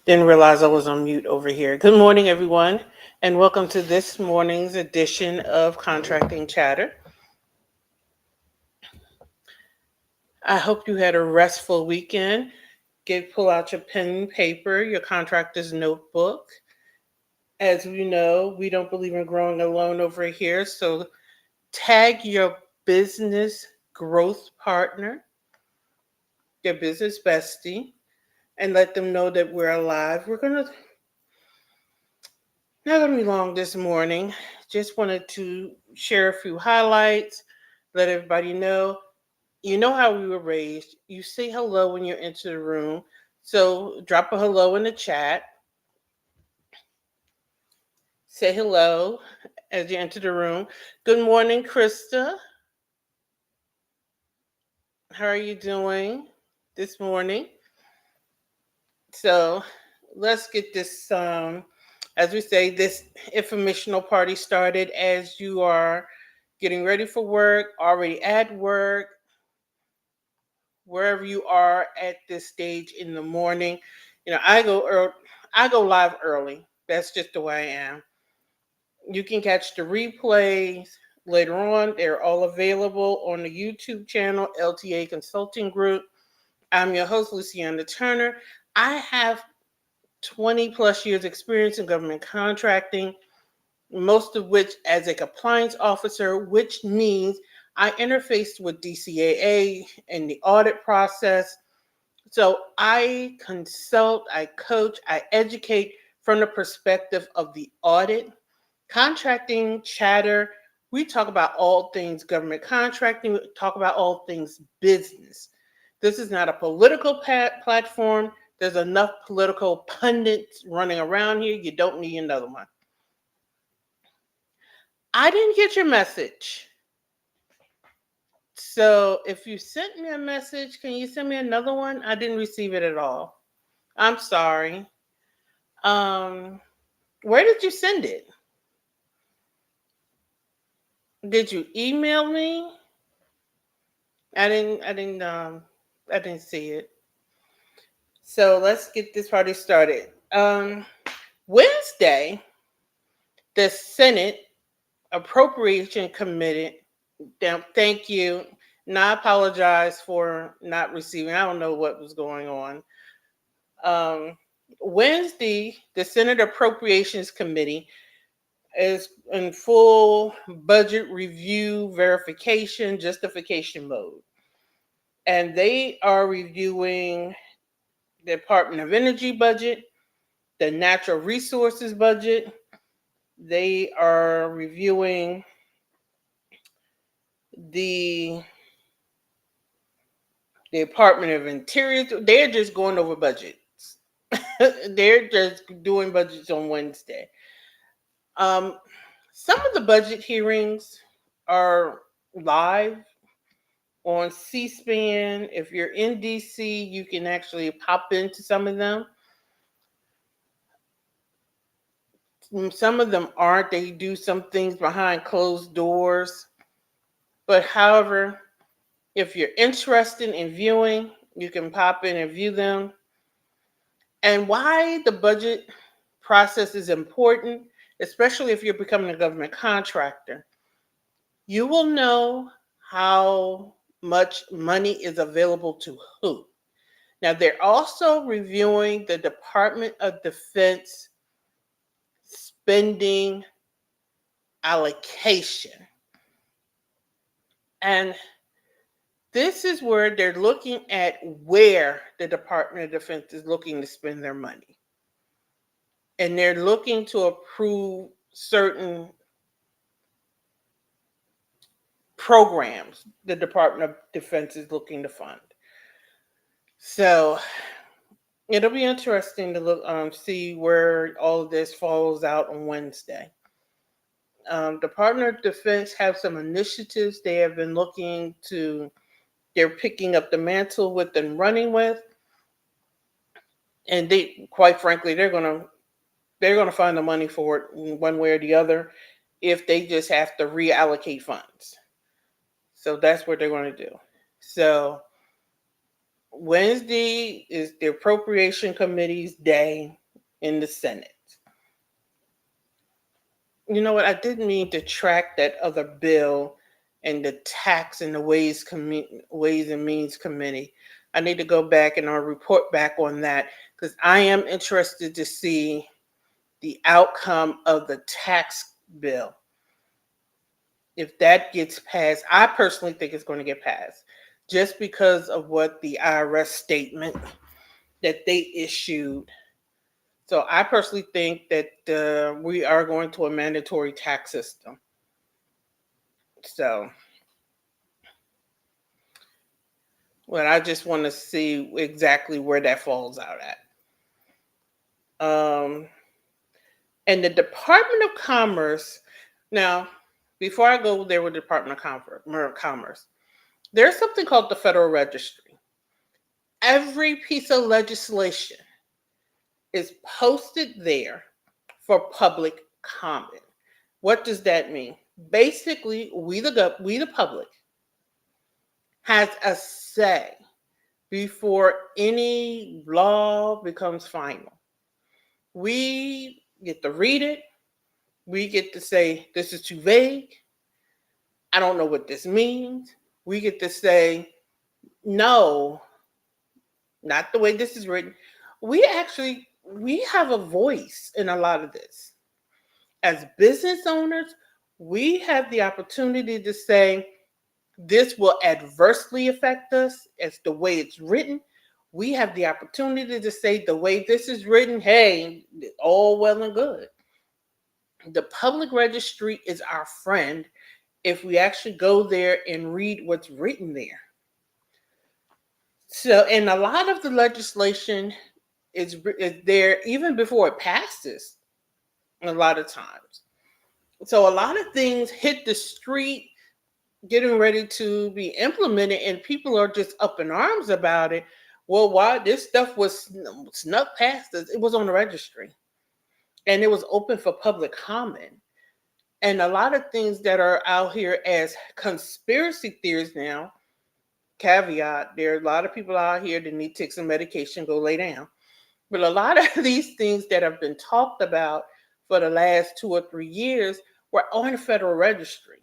Didn't realize I was on mute over here. Good morning, everyone, and welcome to this morning's edition of Contracting Chatter. I hope you had a restful weekend. Pull out your pen and paper, your contractor's notebook. As we know, we don't believe in growing alone over here, so tag your business growth partner, your business bestie, and let them know that we're alive. We're gonna Not gonna be long this morning. Just wanted to share a few highlights, let everybody know. You know how we were raised. You say hello when you enter the room. So drop a hello in the chat. Say hello as you enter the room. Good morning, Krista. How are you doing this morning? So let's get this, as we say, this informational party started as you are getting ready for work, already at work, wherever you are at this stage in the morning. I go live early. That's just the way I am. You can catch the replays later on. They're all available on the YouTube channel, LT&A Consulting Group. I'm your host, Luciana Turner. I have 20 plus years experience in government contracting, most of which as a compliance officer, which means I interfaced with DCAA in the audit process. So I consult, I coach, I educate from the perspective of the audit. Contracting chatter, we talk about all things government contracting, we talk about all things business. This is not a political platform. There's enough political pundits running around here. You don't need another one. I didn't get your message. So if you sent me a message, can you send me another one? I didn't receive it at all. I'm sorry. Um, where did you send it? Did you email me? I didn't see it. So let's get this party started. Wednesday, the Senate Appropriation Committee. Thank you. And I apologize for not receiving. I don't know what was going on. Um, Wednesday, the Senate Appropriations Committee is in full budget review, verification, justification mode. And they are reviewing the Department of Energy budget, the natural resources budget. They are reviewing the Department of Interior. They're just going over budgets. They're just doing budgets on Wednesday. Um, some of the budget hearings are live on C-SPAN. If you're in DC, you can actually pop into some of them. Some of them aren't. They do some things behind closed doors. But however, if you're interested in viewing, you can pop in and view them. And why the budget process is important, especially if you're becoming a government contractor, you will know how much money is available to who. Now, they're also reviewing the Department of Defense spending allocation. And this is where they're looking at where the Department of Defense is looking to spend their money. And they're looking to approve certain programs the Department of Defense is looking to fund. So it'll be interesting to see where all of this falls out on Wednesday. Department of Defense have some initiatives they have been they're picking up the mantle with and running with. And they, quite frankly, they're gonna find the money for it one way or the other if they just have to reallocate funds. So that's what they're going to do. So Wednesday is the appropriation committee's day in the Senate. You know what? I didn't mean to track that other bill and the tax and the Ways and Means Committee. I need to go back and I'll report back on that because I am interested to see the outcome of the tax bill. If that gets passed, I personally think it's going to get passed just because of what the IRS statement that they issued. So I personally think that we are going to a mandatory tax system. So, well, I just want to see exactly where that falls out at. Um, and the Department of Commerce. Now, before I go there with the Department of Commerce, there's something called the Federal Registry. Every piece of legislation is posted there for public comment. What does that mean? Basically, we the public has a say before any law becomes final. We get to read it. We get to say this is too vague. I don't know what this means. We get to say no, not the way this is written. We have a voice in a lot of this. As business owners, we have the opportunity to say this will adversely affect us as the way it's written. We have the opportunity to say the way this is written, hey, all well and good. The public registry is our friend if we actually go there and read what's written there. So, and a lot of the legislation is there even before it passes, a lot of times. So, a lot of things hit the street getting ready to be implemented, and people are just up in arms about it. Well, why this stuff was snuck past us? It was on the registry and it was open for public comment. And a lot of things that are out here as conspiracy theories now, caveat, there are a lot of people out here that need to take some medication, go lay down. But a lot of these things that have been talked about for the last 2 or 3 years were on the Federal Registry.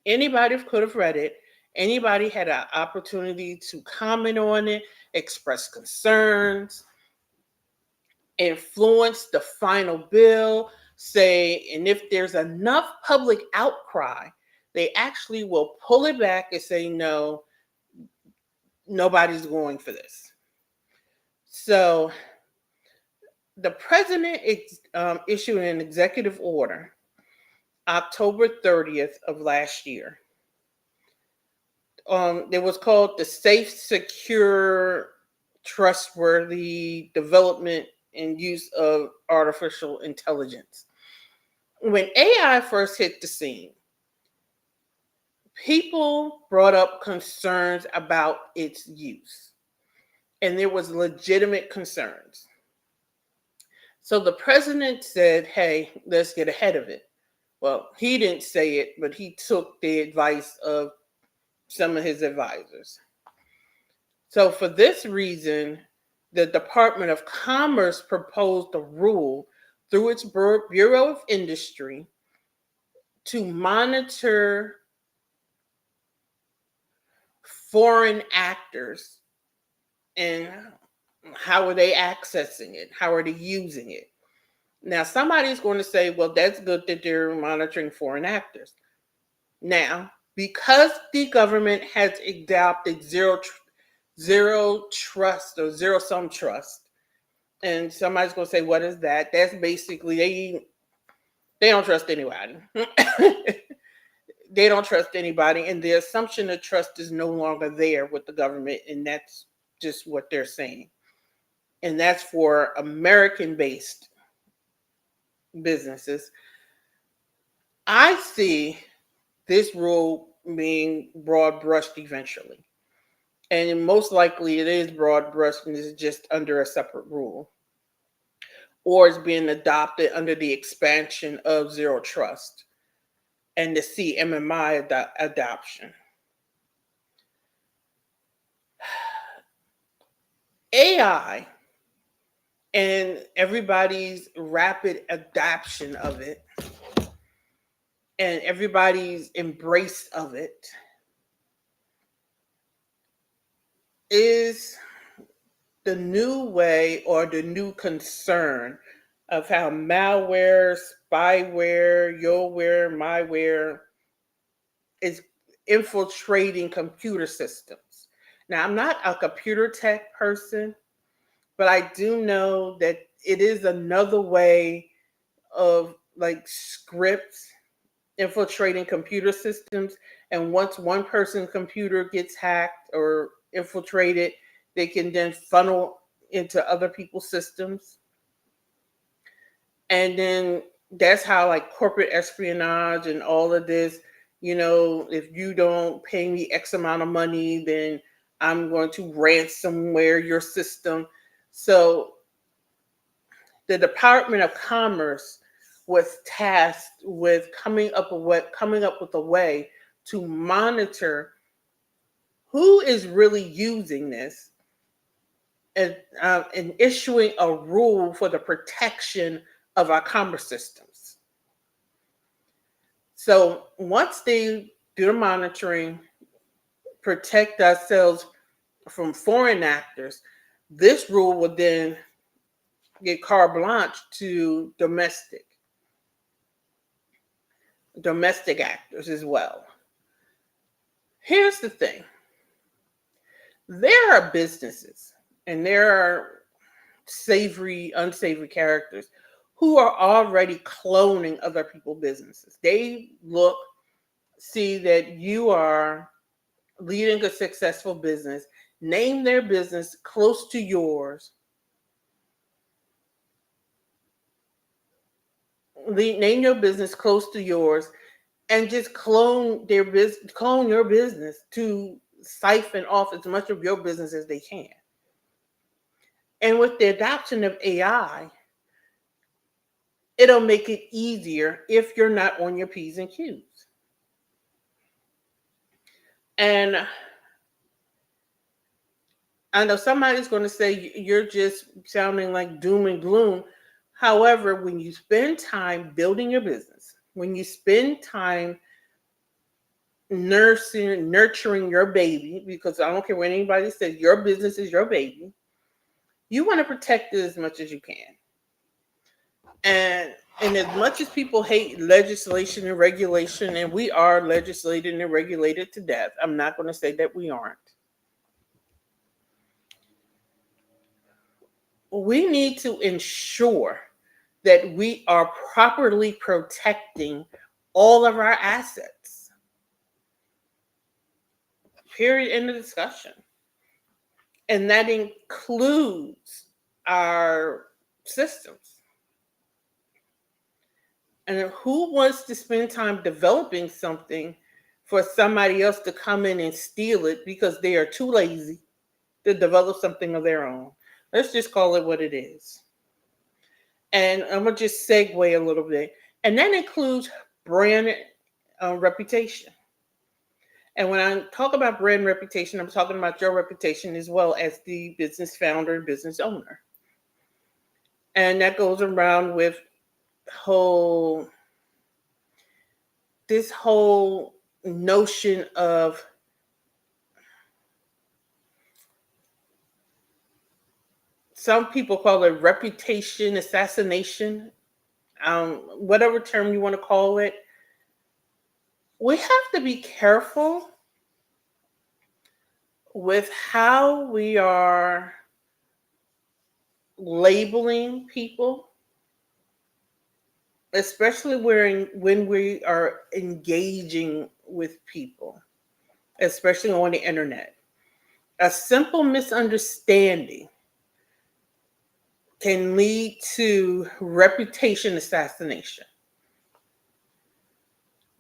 Anybody could have read it. Anybody had an opportunity to comment on it, express concerns, influence the final bill, say, and if there's enough public outcry, they actually will pull it back and say, no, nobody's going for this. So the president issued an executive order October 30th of last year. It was called the Safe, Secure, Trustworthy Development and Use of Artificial Intelligence. When AI first hit the scene, people brought up concerns about its use, and there was legitimate concerns. So the president said, hey, let's get ahead of it. Well, he didn't say it, but he took the advice of some of his advisors. So for this reason, the Department of Commerce proposed a rule through its Bureau of Industry to monitor foreign actors and how are they accessing it? How are they using it? Now, somebody's going to say, well, that's good that they're monitoring foreign actors. Now, because the government has adopted zero trust or zero sum trust, and somebody's going to say, what is that? That's basically they don't trust anybody. They don't trust anybody, and the assumption of trust is no longer there with the government, and that's just what they're saying. And that's for American-based businesses. I see this rule being broad brushed eventually. And most likely it is broad brushed and is just under a separate rule. Or it's being adopted under the expansion of zero trust and the CMMI adoption. AI and everybody's rapid adoption of it and everybody's embrace of it is the new way or the new concern of how malware, spyware, yourware, myware is infiltrating computer systems. Now, I'm not a computer tech person, but I do know that it is another way of like scripts infiltrating computer systems. And once one person's computer gets hacked or infiltrated, they can then funnel into other people's systems. And then that's how like corporate espionage and all of this, if you don't pay me X amount of money, then I'm going to ransomware your system. So the Department of Commerce was tasked with coming up with a way to monitor who is really using this and issuing a rule for the protection of our commerce systems. So once they do the monitoring, protect ourselves from foreign actors, this rule would then get carte blanche to domestic actors as well. Here's the thing. There are businesses and there are savory, unsavory characters who are already cloning other people's businesses. They see that you are leading a successful business, name their business close to yours, name your business close to yours, and just clone your business to siphon off as much of your business as they can. And with the adoption of AI, it'll make it easier if you're not on your P's and Q's. And I know somebody's going to say you're just sounding like doom and gloom. However, when you spend time building your business, when you spend time nurturing your baby, because I don't care what anybody says, your business is your baby, you want to protect it as much as you can. And as much as people hate legislation and regulation, and we are legislated and regulated to death, I'm not going to say that we aren't. We need to ensure that we are properly protecting all of our assets. Period. End of discussion. And that includes our systems. And who wants to spend time developing something for somebody else to come in and steal it because they are too lazy to develop something of their own? Let's just call it what it is. And I'm going to just segue a little bit. And that includes brand reputation. And when I talk about brand reputation, I'm talking about your reputation as well as the business founder and business owner. And that goes around with this whole notion of some people call it reputation assassination, whatever term you want to call it. We have to be careful with how we are labeling people, especially when we are engaging with people, especially on the internet. A simple misunderstanding can lead to reputation assassination.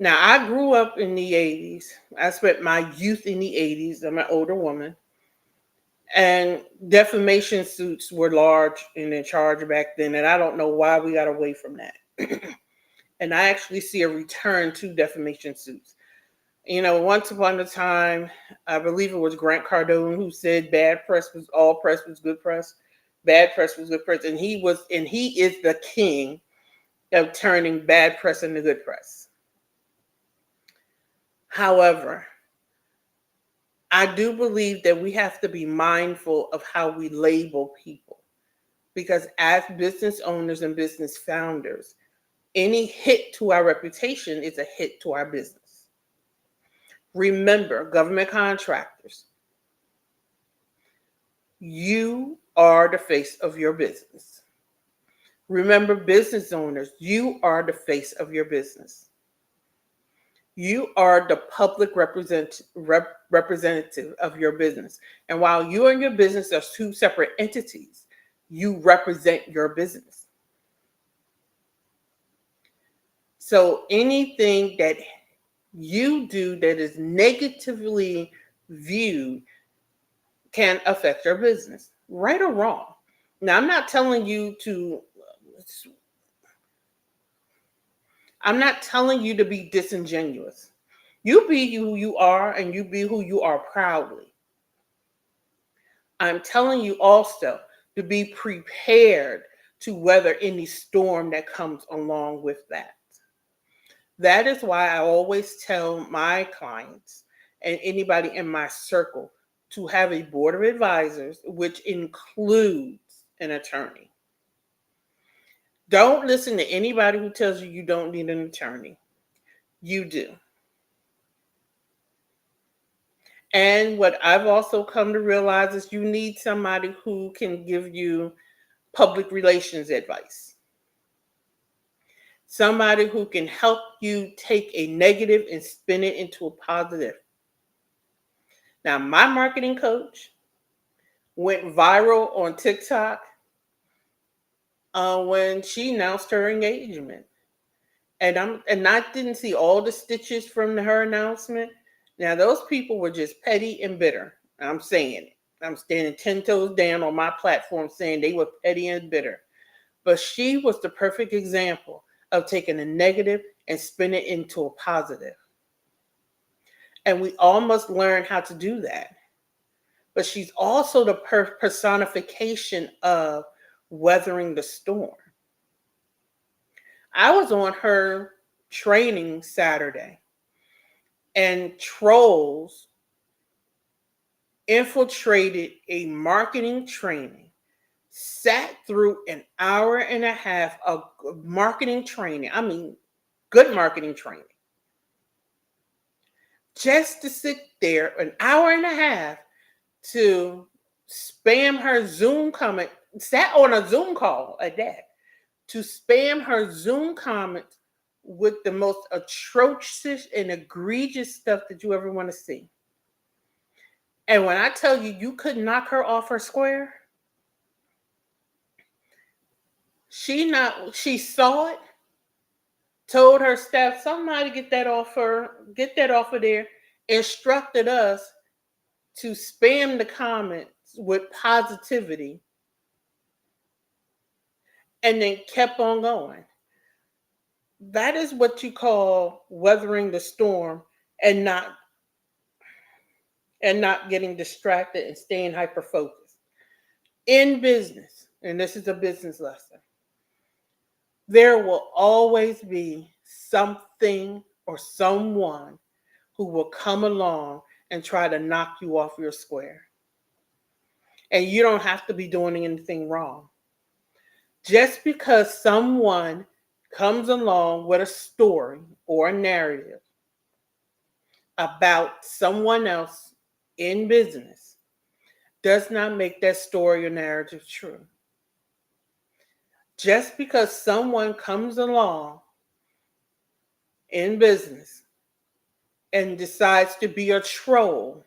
Now, I grew up in the 80s. I spent my youth in the 80s. I'm an older woman. And defamation suits were large and in charge back then. And I don't know why we got away from that. And I actually see a return to defamation suits. Once upon a time, I believe it was Grant Cardone who said bad press was all press was good press. Bad press was good press. And he is the king of turning bad press into good press. However, I do believe that we have to be mindful of how we label people because as business owners and business founders, any hit to our reputation is a hit to our business. Remember, government contractors, you are the face of your business. Remember, business owners, you are the face of your business. You are the public representative of your business. And while you and your business are two separate entities, you represent your business. So anything that you do that is negatively viewed can affect your business, right or wrong. Now, I'm not telling you to be disingenuous. You be who you are and you be who you are proudly. I'm telling you also to be prepared to weather any storm that comes along with that. That is why I always tell my clients and anybody in my circle to have a board of advisors, which includes an attorney. Don't listen to anybody who tells you you don't need an attorney. You do. And what I've also come to realize is you need somebody who can give you public relations advice. Somebody who can help you take a negative and spin it into a positive. Now, my marketing coach went viral on TikTok when she announced her engagement. And I didn't see all the stitches from her announcement. Now those people were just petty and bitter. I'm saying it. I'm standing 10 toes down on my platform saying they were petty and bitter. But she was the perfect example of taking a negative and spinning it into a positive. And we all must learn how to do that. But she's also the personification of weathering the storm. I was on her training Saturday, and trolls infiltrated a marketing training, sat through an hour and a half of marketing training. I mean, good marketing training. Just to sit there an hour and a half to spam her Zoom comment, sat on a Zoom call at that, to spam her Zoom comments with the most atrocious and egregious stuff that you ever want to see. And when I tell you, you could knock her off her square, she saw it, told her staff, somebody get that off of there, instructed us to spam the comments with positivity, and then kept on going. That is what you call weathering the storm and not getting distracted and staying hyper focused. In business, and this is a business lesson, there will always be something or someone who will come along and try to knock you off your square. And you don't have to be doing anything wrong. Just because someone comes along with a story or a narrative about someone else in business does not make that story or narrative true. Just because someone comes along in business and decides to be a troll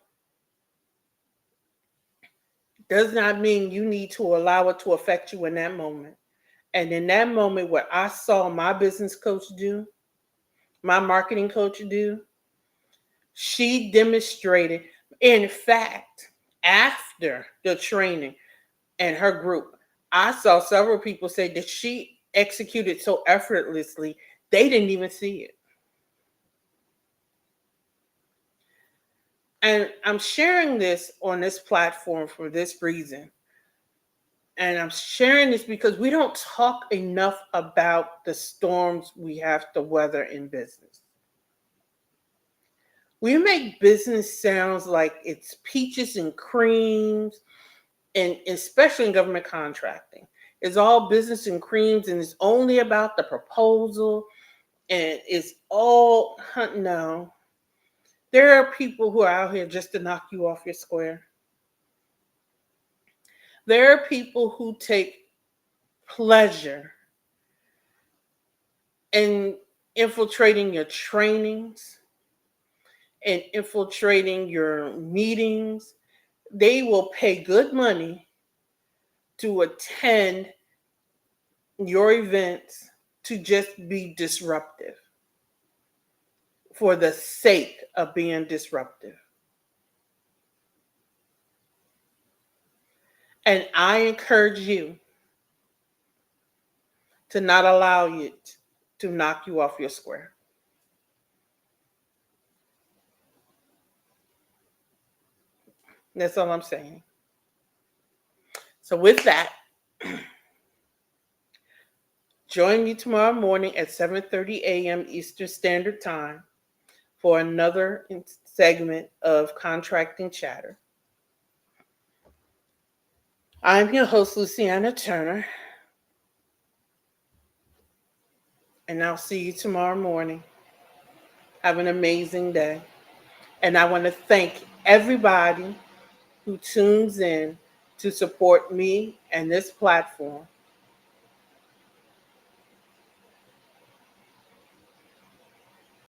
does not mean you need to allow it to affect you in that moment. And in that moment, what I saw my business coach do, my marketing coach do, she demonstrated, in fact, after the training and her group, I saw several people say that she executed so effortlessly, they didn't even see it. And I'm sharing this on this platform for this reason. And I'm sharing this because we don't talk enough about the storms we have to weather in business. We make business sounds like it's peaches and creams, and especially in government contracting. It's all business and creams, and it's only about the proposal, and it's all no. There are people who are out here just to knock you off your square. There are people who take pleasure in infiltrating your trainings and infiltrating your meetings. They will pay good money to attend your events to just be disruptive for the sake of being disruptive. And I encourage you to not allow it to knock you off your square. That's all I'm saying. So with that, join me tomorrow morning at 7:30 a.m. Eastern Standard Time for another segment of Contracting Chatter. I'm your host, Luciana Turner, and I'll see you tomorrow morning. Have an amazing day. And I want to thank everybody who tunes in to support me and this platform.